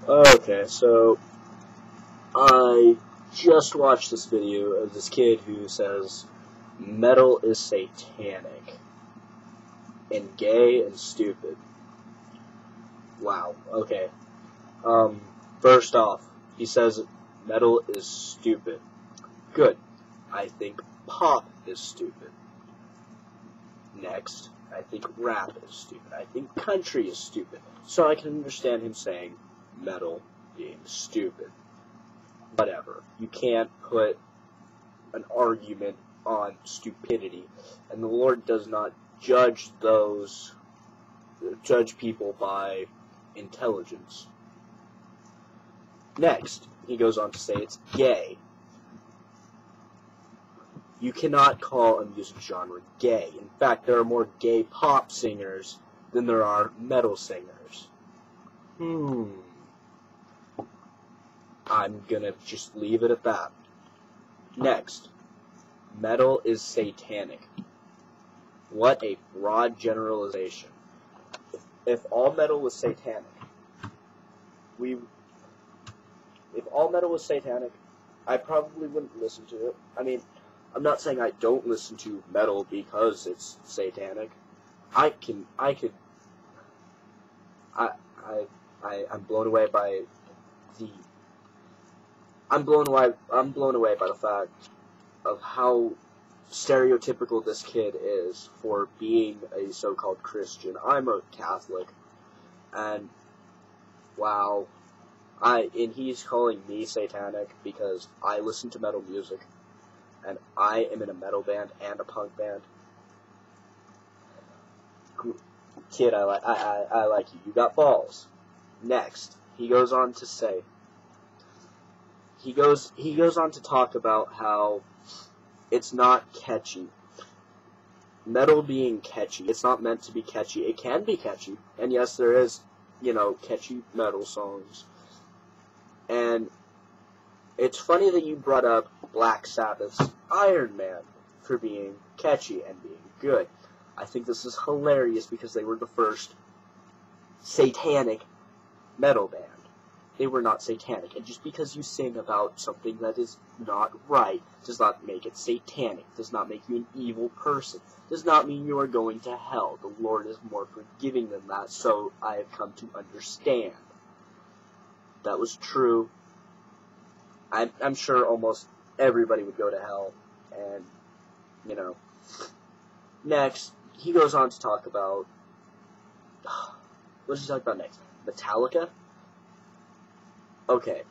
Okay, so I just watched this video of this kid who says metal is satanic and gay and stupid. Wow, okay. First off, he says metal is stupid. Good. I think pop is stupid. Next, I think rap is stupid. I think country is stupid. So I can understand him saying metal being stupid. Whatever. You can't put an argument on stupidity. And the Lord does not judge people by intelligence. Next, he goes on to say it's gay. You cannot call a music genre gay. In fact, there are more gay pop singers than there are metal singers. I'm gonna just leave it at that. Next, metal is satanic. What a broad generalization. If all metal was satanic, I probably wouldn't listen to it. I mean, I'm not saying I don't listen to metal because it's satanic. I'm blown away by the fact of how stereotypical this kid is for being a so-called Christian. I'm a Catholic, and wow, and he's calling me satanic because I listen to metal music, and I am in a metal band and a punk band. Kid, I like you. You got balls. Next, he goes on to say, he goes on to talk about how it's not catchy. Metal being catchy. It's not meant to be catchy. It can be catchy. And yes, there is, catchy metal songs. And it's funny that you brought up Black Sabbath's Iron Man for being catchy and being good. I think this is hilarious because they were the first satanic metal band. They were not satanic. And just because you sing about something that is not right does not make it satanic, does not make you an evil person, does not mean you are going to hell. The Lord is more forgiving than that, so I have come to understand. That was true. I'm sure almost everybody would go to hell, and, Next, he goes on to talk about, what does he talk about next? Metallica? Okay.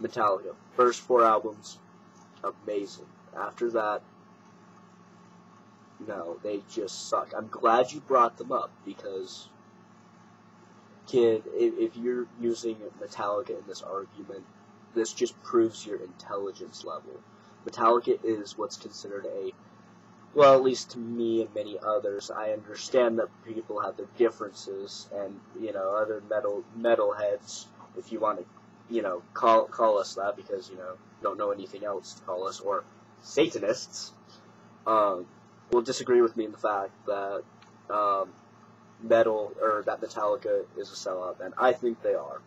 Metallica. First 4 albums, amazing. After that, no, they just suck. I'm glad you brought them up, because, kid, if you're using Metallica in this argument, this just proves your intelligence level. Metallica is what's considered well, at least to me and many others, I understand that people have their differences, and, other metalheads, if you want to, call us that, because, don't know anything else to call us, or Satanists, will disagree with me in the fact that, that Metallica is a sellout, and I think they are.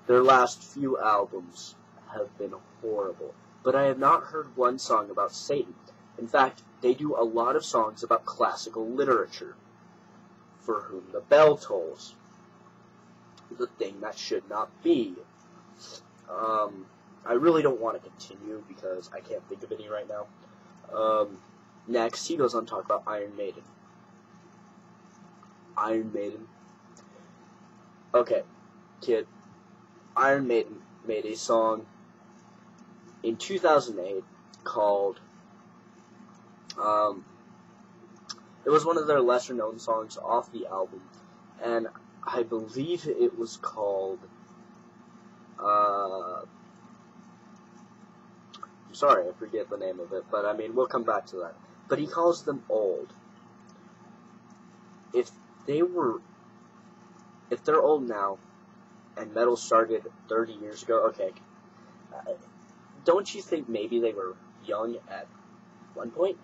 Their last few albums have been horrible, but I have not heard one song about Satan. In fact, they do a lot of songs about classical literature, for whom the bell tolls. The thing that should not be. I really don't want to continue because I can't think of any right now. Next, he goes on to talk about Iron Maiden. Iron Maiden. Okay, kid. Iron Maiden made a song in 2008 called, it was one of their lesser-known songs off the album, and I believe it was called, I'm sorry, I forget the name of it, but I mean, we'll come back to that. But he calls them old. If they're old now, and metal started 30 years ago, okay, don't you think maybe they were young at one point?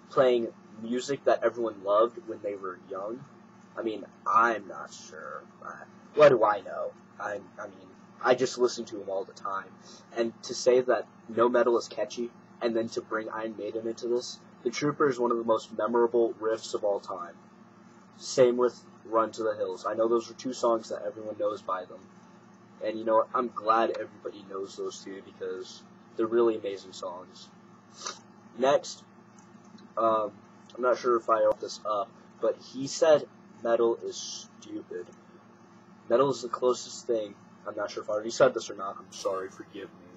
Playing music that everyone loved when they were young? I mean, I'm not sure. What do I know? I mean, I just listen to him all the time. And to say that no metal is catchy, and then to bring Iron Maiden into this, The Trooper is one of the most memorable riffs of all time. Same with Run to the Hills. I know those are two songs that everyone knows by them. And you know what? I'm glad everybody knows those two because they're really amazing songs. Next, I'm not sure if I wrote this up, but he said metal is stupid. Metal is the closest thing. I'm not sure if I already said this or not. I'm sorry, forgive me.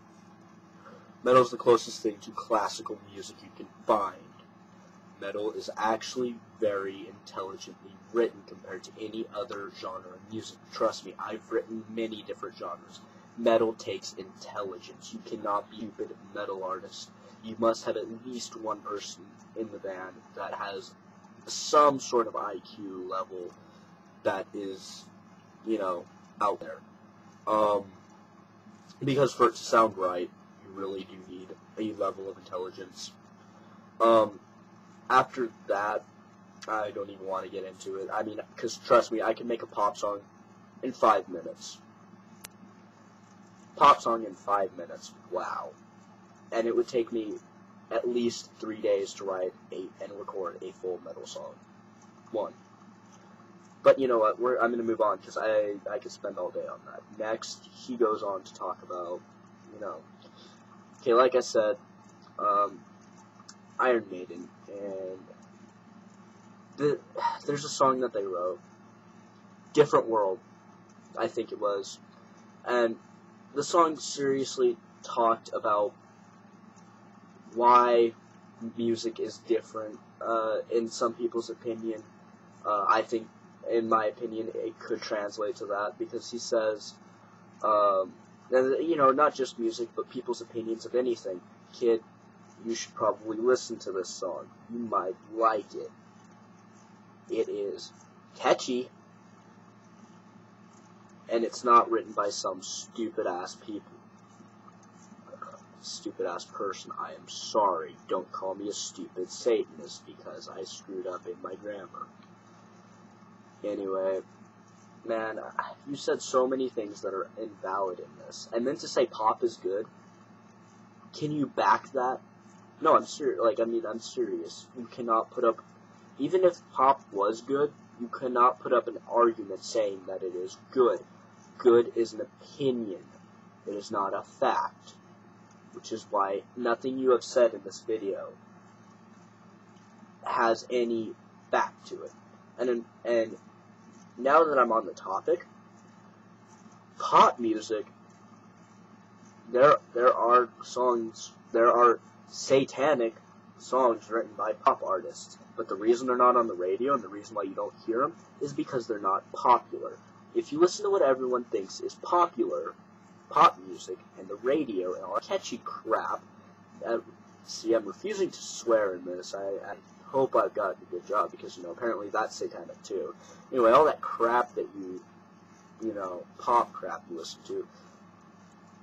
Metal is the closest thing to classical music you can find. Metal is actually very intelligently written compared to any other genre of music. Trust me, I've written many different genres. Metal takes intelligence. You cannot be a stupid metal artist. You must have at least one person in the band that has some sort of IQ level that is, you know, out there. Because for it to sound right, you really do need a level of intelligence. After that, I don't even want to get into it. I mean, because trust me, I can make a pop song in 5 minutes. Pop song in 5 minutes, wow. And it would take me at least 3 days to write and record a full metal song. One. But you know what, I'm going to move on because I could spend all day on that. Next, he goes on to talk about, you know, okay, like I said, Iron Maiden, and there's a song that they wrote, Different World, I think it was, and the song seriously talked about why music is different, in some people's opinion. I think, in my opinion, it could translate to that, because he says, you know, not just music, but people's opinions of anything. Kid, you should probably listen to this song. You might like it. It is catchy, and it's not written by some stupid-ass people. Stupid-ass person. I am sorry. Don't call me a stupid Satanist, because I screwed up in my grammar. Anyway, man, you said so many things that are invalid in this. And then to say pop is good, can you back that? No, I'm serious. I'm serious. You cannot put up, even if pop was good, you cannot put up an argument saying that it is good. Good is an opinion. It is not a fact. Which is why nothing you have said in this video has any fact to it. And now that I'm on the topic, pop music, there are satanic songs written by pop artists, but the reason they're not on the radio and the reason why you don't hear them is because they're not popular. If you listen to what everyone thinks is popular, pop music, and the radio, and all that catchy crap, see, I'm refusing to swear in this, I hope I've gotten a good job, because, you know, apparently that's satanic too. Anyway, all that crap that you know, pop crap you listen to,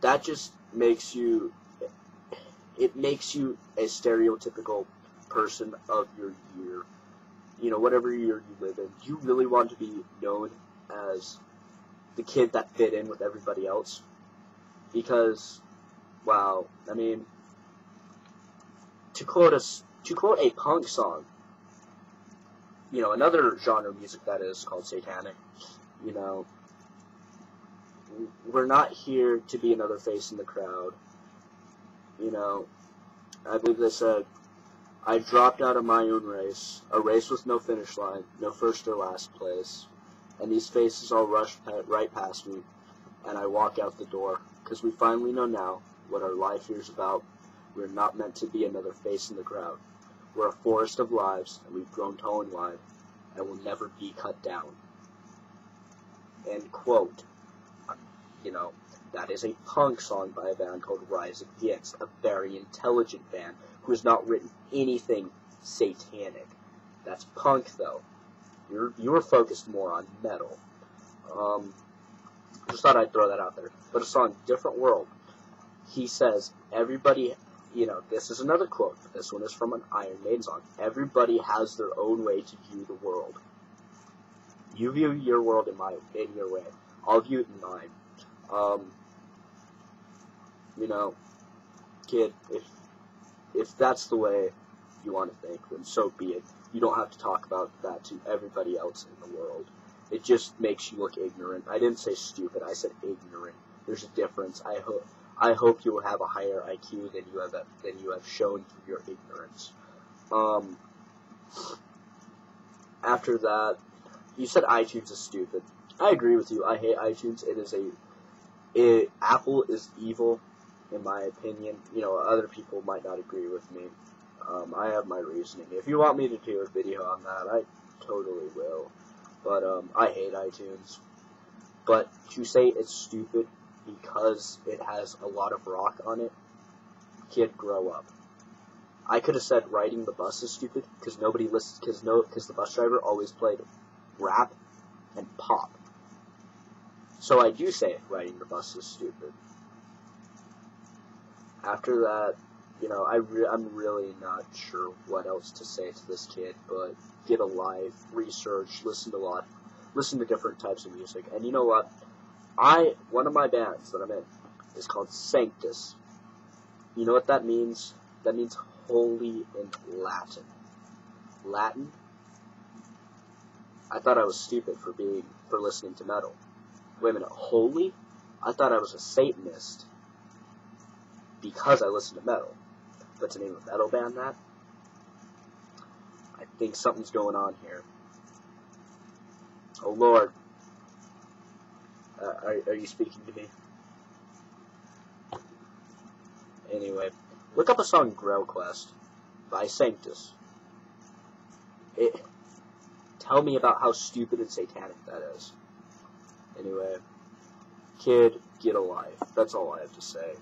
that just makes you, it makes you a stereotypical person of your year. You know, whatever year you live in. You really want to be known as the kid that fit in with everybody else. Because, wow, I mean, to quote a punk song, you know, another genre of music that is called satanic, you know, we're not here to be another face in the crowd. You know, I believe they said, I dropped out of my own race, a race with no finish line, no first or last place, and these faces all rush right past me, and I walk out the door, because we finally know now what our life here is about. We're not meant to be another face in the crowd. We're a forest of lives, and we've grown tall and wide, and will never be cut down. End quote. You know, that is a punk song by a band called Rise Against, a very intelligent band who has not written anything satanic. That's punk, though. You were focused more on metal. Just thought I'd throw that out there. But a song, Different World, he says, everybody, you know, this is another quote, but this one is from an Iron Maiden song. Everybody has their own way to view the world. You view your world in your way. I'll view it in mine. You know, kid, if that's the way you want to think, then so be it. You don't have to talk about that to everybody else in the world. It just makes you look ignorant. I didn't say stupid, I said ignorant. There's a difference. I hope you will have a higher IQ than you have shown through your ignorance. After that, you said iTunes is stupid. I agree with you. I hate iTunes. Apple is evil, in my opinion. You know, other people might not agree with me. I have my reasoning. If you want me to do a video on that, I totally will. But I hate iTunes. But to say it's stupid because it has a lot of rock on it, kid, grow up. I could have said riding the bus is stupid because nobody listens, because the bus driver always played rap and pop. So I do say riding the bus is stupid. After that, you know, I'm really not sure what else to say to this kid, but get a life, research, listen to different types of music. And you know what? One of my bands that I'm in is called Sanctus. You know what that means? That means holy in Latin. Latin? I thought I was stupid for listening to metal. Wait a minute, holy? I thought I was a Satanist because I listened to metal. But to name a metal band that? I think something's going on here. Oh Lord. Are you speaking to me? Anyway, look up a song, Grailquest, by Sanctus. Tell me about how stupid and satanic that is. Anyway, kid, get a life. That's all I have to say.